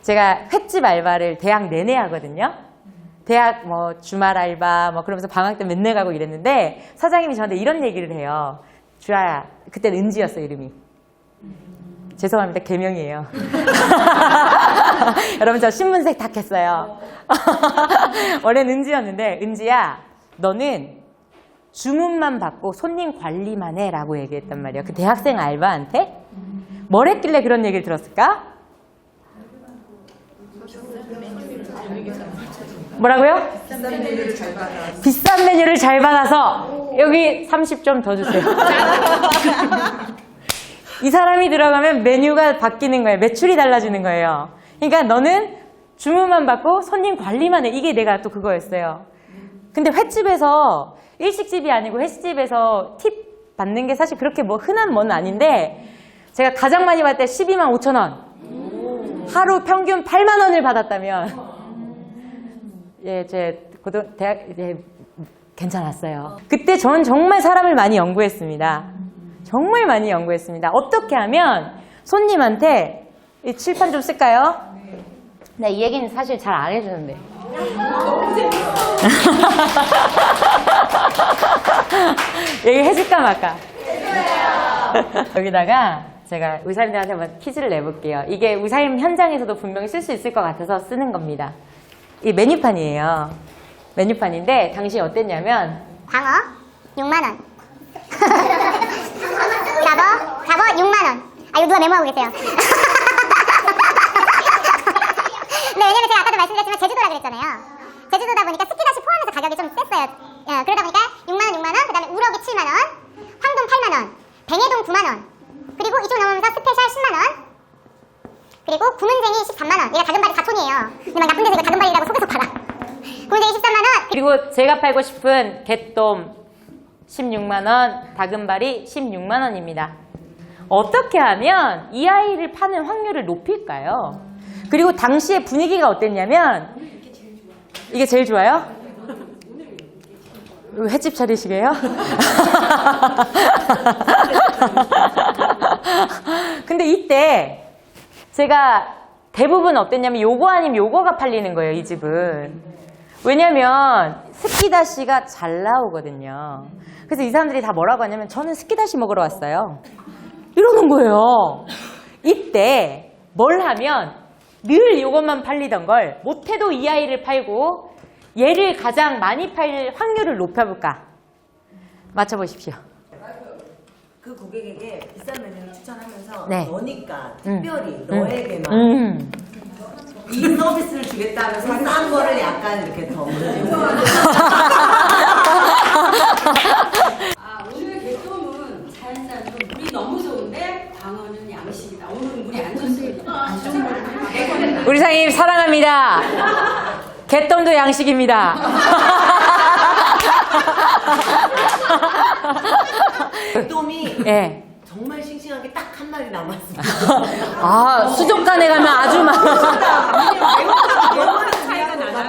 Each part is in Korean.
제가 횟집 알바를 대학 내내 하거든요. 대학 뭐 주말 알바 뭐 그러면서 방학 때 맨날 가고 이랬는데 사장님이 저한테 이런 얘기를 해요. 주아야, 그때는 은지였어 이름이. 죄송합니다. 개명이에요. 여러분 저 신문색 다 캤어요. 원래는 은지였는데 은지야 너는 주문만 받고 손님 관리만 해 라고 얘기했단 말이에요. 그 대학생 알바한테. 뭘 했길래 그런 얘기를 들었을까? 뭐라고요? 비싼 메뉴를 잘 받아서 여기 30점 더 주세요. 이 사람이 들어가면 메뉴가 바뀌는 거예요. 매출이 달라지는 거예요. 그러니까 너는 주문만 받고 손님 관리만 해. 이게 내가 또 그거였어요. 근데 횟집에서 일식집이 아니고 횟집에서 팁 받는 게 사실 그렇게 뭐 흔한 건 아닌데 제가 가장 많이 받을 때 12만 5천 원. 하루 평균 8만 원을 받았다면 예, 제 대학 괜찮았어요. 그때 전 정말 사람을 많이 연구했습니다. 정말 많이 연구했습니다. 어떻게 하면 손님한테 이 칠판 좀 쓸까요? 네, 이 얘기는 사실 잘 안 해주는데. 얘기 해줄까 말까? 여기다가 제가 의사님들한테 한번 퀴즈를 내볼게요. 이게 의사님 현장에서도 분명히 쓸 수 있을 것 같아서 쓰는 겁니다. 이 메뉴판이에요. 메뉴판인데 당시 어땠냐면 광어 6만원 잡어 6만원. 아 이거 누가 메모하고 계세요. 네, 왜냐면 제가 아까도 말씀드렸지만 제주도라 그랬잖아요. 제주도다 보니까 스키다시 포함해서 가격이 좀 셌어요. 그러다 보니까 6만원, 그 다음에 우럭이 7만원, 황동 8만원, 뱅해동 9만원, 그리고 이쪽 넘으면서 스페셜 10만원, 그리고 구문쟁이 13만원. 얘가 다금바리 4톤이에요. 근데 막 나쁜 데서 이거 다금바리라고 속에서 팔아. 구문쟁이 13만원. 그리고 제가 팔고 싶은 갯돔 16만원, 다금바리 16만원입니다. 어떻게 하면 이 아이를 파는 확률을 높일까요? 그리고 당시의 분위기가 어땠냐면 이게 제일 좋아요? 횟집 차리시게요? 근데 이때 제가 대부분 어땠냐면 요거 아니면 요거가 팔리는 거예요, 이 집은. 왜냐면 스키다시가 잘 나오거든요. 그래서 이 사람들이 다 뭐라고 하냐면 저는 스키다시 먹으러 왔어요. 이러는 거예요. 이때 뭘 하면 늘 이것만 팔리던 걸 못해도 이 아이를 팔고 얘를 가장 많이 팔 확률을 높여볼까? 맞춰보십시오. 그 고객에게 비싼 메뉴를 추천하면서 네. 너니까 특별히 너에게만 이 서비스를 주겠다 하면서 싼 거를 약간 이렇게 더 올려주고 오늘 개똥은 자연산으로 물이 너무 좋은데 광어는 양식이다. 오늘 물이 안 좋습니다. 우리 사장님 사랑합니다. 개똥도 양식입니다. 돔이 예. 정말 싱싱한 게 딱 한 마리 남았습니다. 아, 수족관에 가면 아주 많아.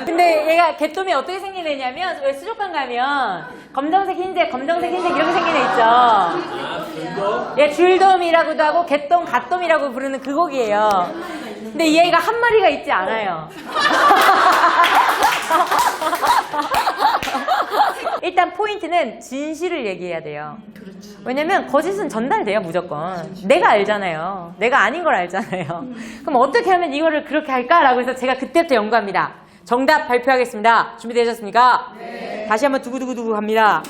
근데 얘가 개똥이 어떻게 생긴 애냐면 왜 수족관 가면 검정색, 흰색, 검정색, 흰색 이렇게 생긴 애 있죠. 얘 줄돔이라고도 하고 개똥, 갓돔이라고 부르는 그 고기예요. 근데 이 애가 한 마리가 있지 않아요. 일단 포인트는 진실을 얘기해야 돼요. 왜냐면 거짓은 전달돼요, 무조건. 내가 알잖아요. 내가 아닌 걸 알잖아요. 그럼 어떻게 하면 이거를 그렇게 할까라고 해서 제가 그때부터 연구합니다. 정답 발표하겠습니다. 준비되셨습니까? 네. 다시 한번 두구두구두구 합니다.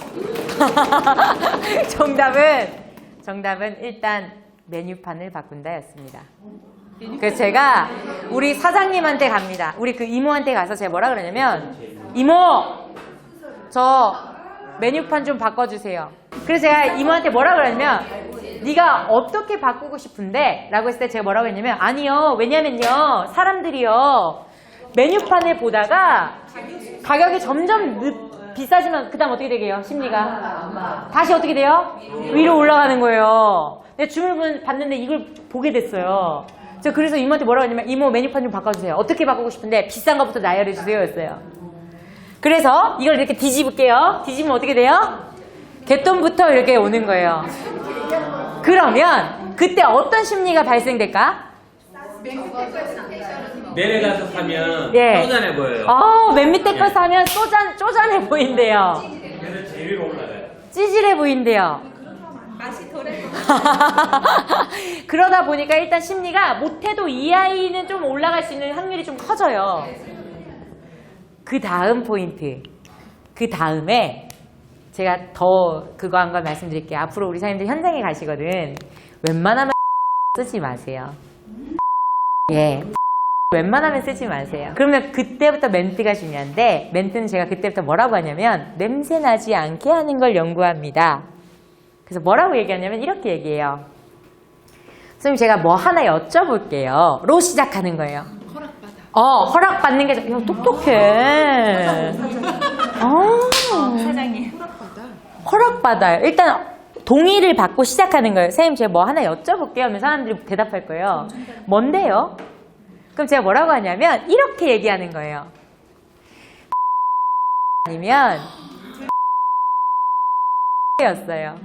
정답은 일단 메뉴판을 바꾼다였습니다. 그래서 제가 우리 사장님한테 갑니다. 우리 그 이모한테 가서 제가 뭐라 그러냐면 이모! 저 메뉴판 좀 바꿔주세요. 그래서 제가 이모한테 뭐라 그러냐면 네가 어떻게 바꾸고 싶은데? 라고 했을 때 제가 뭐라고 했냐면 아니요. 왜냐면요. 사람들이요. 메뉴판을 보다가 가격이 점점 비싸지면 그 다음 어떻게 되게요? 심리가. 다시 어떻게 돼요? 위로 올라가는 거예요. 내가 주문을 받는데 이걸 보게 됐어요. 제가 그래서 이모한테 뭐라고 했냐면 이모 메뉴판 좀 바꿔주세요. 어떻게 바꾸고 싶은데 비싼 것부터 나열해주세요 였어요. 그래서 이걸 이렇게 뒤집을게요. 뒤집으면 어떻게 돼요? 갯돈부터 이렇게 오는 거예요. 그러면 그때 어떤 심리가 발생될까? 내려가서 사면 예. 쪼잔해 보여요. 맨 밑에 거 사면 쪼잔해 보인대요. 그래서 제일 위로 올라가요. 찌질해 보인대요. 그러다 보니까 일단 심리가 못해도 이 아이는 좀 올라갈 수 있는 확률이 좀 커져요. 그 다음 포인트. 그 다음에 제가 더 그거 한 걸 말씀드릴게요. 앞으로 우리 사장님들 현장에 가시거든. 웬만하면 쓰지 마세요. 예. 웬만하면 쓰지 마세요. 그러면 그때부터 멘트가 중요한데 멘트는 제가 그때부터 뭐라고 하냐면 냄새 나지 않게 하는 걸 연구합니다. 그래서 뭐라고 얘기하냐면 이렇게 얘기해요. 선생님 제가 뭐 하나 여쭤볼게요. 로 시작하는 거예요. 허락받는 게 야, 똑똑해. 사장님. 허락받아요. 일단 동의를 받고 시작하는 거예요. 선생님 제가 뭐 하나 여쭤볼게요 하면 사람들이 대답할 거예요. 뭔데요? 그럼 제가 뭐라고 하냐면 이렇게 얘기하는 거예요. 아니면 였어요.